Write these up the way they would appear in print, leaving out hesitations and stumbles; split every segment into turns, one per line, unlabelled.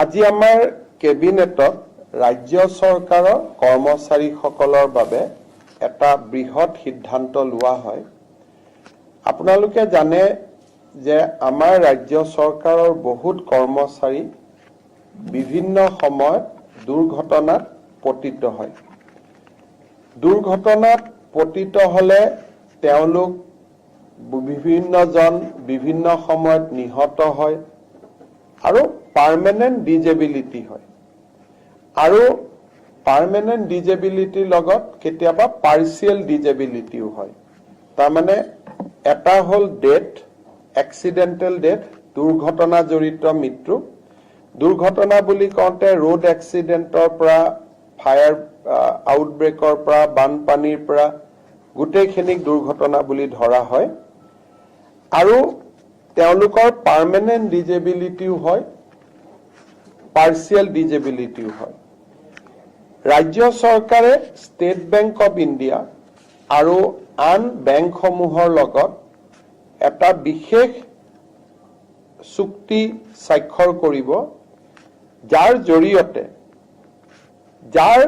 আজি আমাৰ কেবিনেটত ৰাজ্য চৰকাৰৰ কৰ্মচাৰীসকলৰ বাবে এটা বৃহৎ সিদ্ধান্ত লোৱা হয়। আপোনালোকে জানে যে আমাৰ ৰাজ্য চৰকাৰৰ বহুত কৰ্মচাৰী বিভিন্ন সময়ত দুৰ্ঘটনাত পতিত হয়। দুৰ্ঘটনাত পতিত হলে তেওঁলোক বিভিন্নজন বিভিন্ন সময়ত নিহত হয় আৰু পাৰ্মানেন্ট ডিজেবিলিটি হয়। আৰু পাৰ্মানেন্ট ডিজেবিলিটিৰ লগত কেতিয়াবা পাৰ্চিয়েল ডিজেবিলিটিও হয়। তাৰমানে এটা হল ডেথ, এক্সিডেন্টেল ডেথ, দুৰ্ঘটনা জড়িত মৃত্যু। দুৰ্ঘটনা বুলি কওঁতে ৰোড এক্সিডেন্টৰ পৰা, ফায়াৰ আউটব্ৰেকৰ পৰা, বানপানীৰ পৰা গোটেইখিনিক দুৰ্ঘটনা বুলি ধৰা হয়। আৰু তেওঁলোকৰ পাৰ্মানেন্ট ডিজেবিলিটিও হয়, পাৰ্চিয়েল ডিজেবিলিটিও হয়। ৰাজ্য চৰকাৰে ষ্টেট বেংক অৱ ইণ্ডিয়া আৰু আন বেংকসমূহৰ লগত এটা বিশেষ চুক্তি স্বাক্ষৰ কৰিব, যাৰ জৰিয়তে যাৰ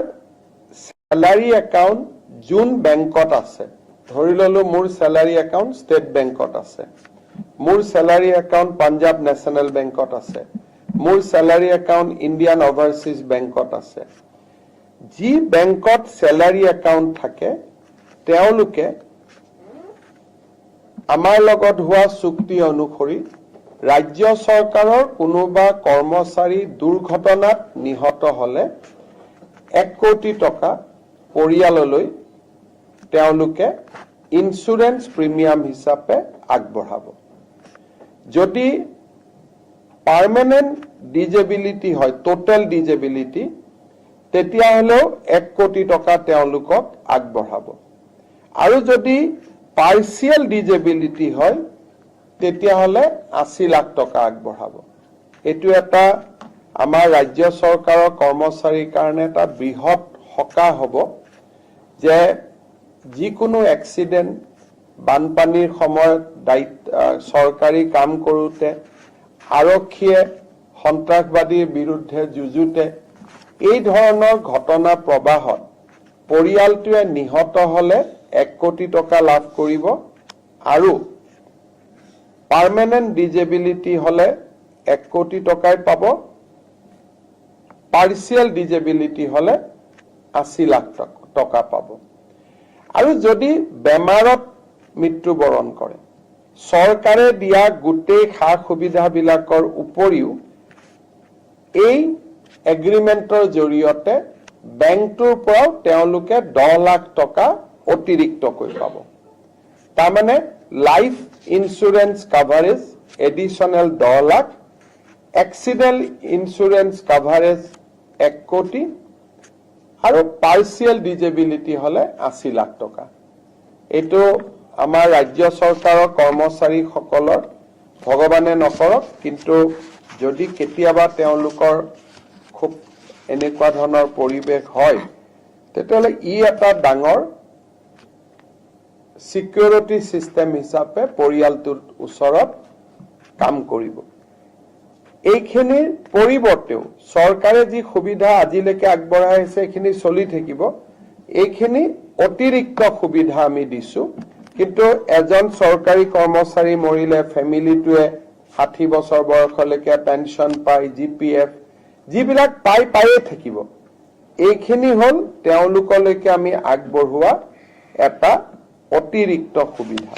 চেলাৰী একাউণ্ট যোন বেংকত আছে, ধৰি ললো মোৰ চেলাৰী একাউণ্ট ষ্টেট বেংকত আছে, মোৰ চেলাৰী একাউণ্ট পাঞ্জাব নেশ্যনেল বেংকত আছে, মোৰ চেলাৰী একাউণ্ট ইণ্ডিয়ান অভাৰচিজ বেংকত আছে। যি বেংকত চেলাৰী একাউণ্ট থাকে তেওঁলোকে আমাৰ লগত হোৱা চুক্তি অনুসৰি ৰাজ্য চৰকাৰৰ কোনোবা কৰ্মচাৰী দুৰ্ঘটনাত নিহত হলে 1 কোটি টকা পৰিয়াললৈ তেওঁলোকে ইন্সুৰেন্স প্ৰিমিয়াম হিচাপে আগবঢ়াব। যদি পাৰ্মানেন্ট ডিজেবিলিটি হয়, টোটেল ডিজেবিলিটি, তেতিয়াহলেও 1 কোটি টকা তেওঁলোকক আগবঢ়াব। আৰু যদি পাৰ্চিয়েল ডিজেবিলিটি হয় তেতিয়াহলে 80 লাখ টকা আগবঢ়াব। এইটো এটা আমাৰ ৰাজ্য চৰকাৰৰ কৰ্মচাৰীৰ কাৰণে এটা বৃহৎ সকাহ হ'ব যে যিকোনো এক্সিডেন্ট, বানপানীৰ সময়ত চৰকাৰী কাম কৰোঁতে, আৰক্ষীয়ে সন্ত্ৰাসবাদীৰ বিৰুদ্ধে যুঁজোতে এই ধৰণৰ ঘটনা প্ৰবাহত পৰিয়ালটোৱে নিহত হলে 1 কোটি টকা লাভ কৰিব আৰু পাৰ্মানেন্ট ডিজেবিলিটি হলে 1 কোটি টকাই পাব, পাৰ্চিয়েল ডিজেবিলিটি হলে 80 লাখ টকা পাব। আৰু যদি বেমাৰত মৃত্যুবৰণ কৰে, চৰকাৰে দিয়া গোটেই সা সুবিধাবিলাকৰ উপৰিও এই এগ্ৰিমেন্টৰ জৰিয়তে বেংকটোৰ পৰাও তেওঁলোকে 10 লাখ টকা অতিৰিক্তকৈ পাব। তাৰমানে life insurance coverage additional 10 lakh, accident insurance coverage 1 কোটি আৰু পাৰ্চিয়েল ডিজেবিলিটি হলে 80 লাখ টকা। এইটো আমাৰ ৰাজ্য চৰকাৰৰ কৰ্মচাৰীসকলৰ ভগৱানে নকৰক, কিন্তু যদি কেতিয়াবা তেওঁলোকৰ খুব এনেকুৱা ধৰণৰ পৰিৱেশ হয় তেতিয়াহলে ই এটা ডাঙৰ সিকিউৰিটি সিস্টেম হিচাপে পৰিয়ালটোৰ ওচৰত কাম কৰিব। এইখিনিৰ পৰিৱৰ্তেও চৰকাৰে যি সুবিধা আজিলৈকে আগবঢ়াই আছে এইখিনি চলি থাকিব। এইখিনি অতিৰিক্ত সুবিধা আমি দিছো, কিন্তু এজন চৰকাৰী কৰ্মচাৰী মৰিলে ফেমিলিটোৱে 60 বছৰ বয়সলৈকে পেঞ্চন পায়, GPF যিবিলাক পায়ে থাকিব। এইখিনি হল তেওঁলোকলৈকে আমি আগবঢ়োৱা এটা অতিৰিক্ত সুবিধা।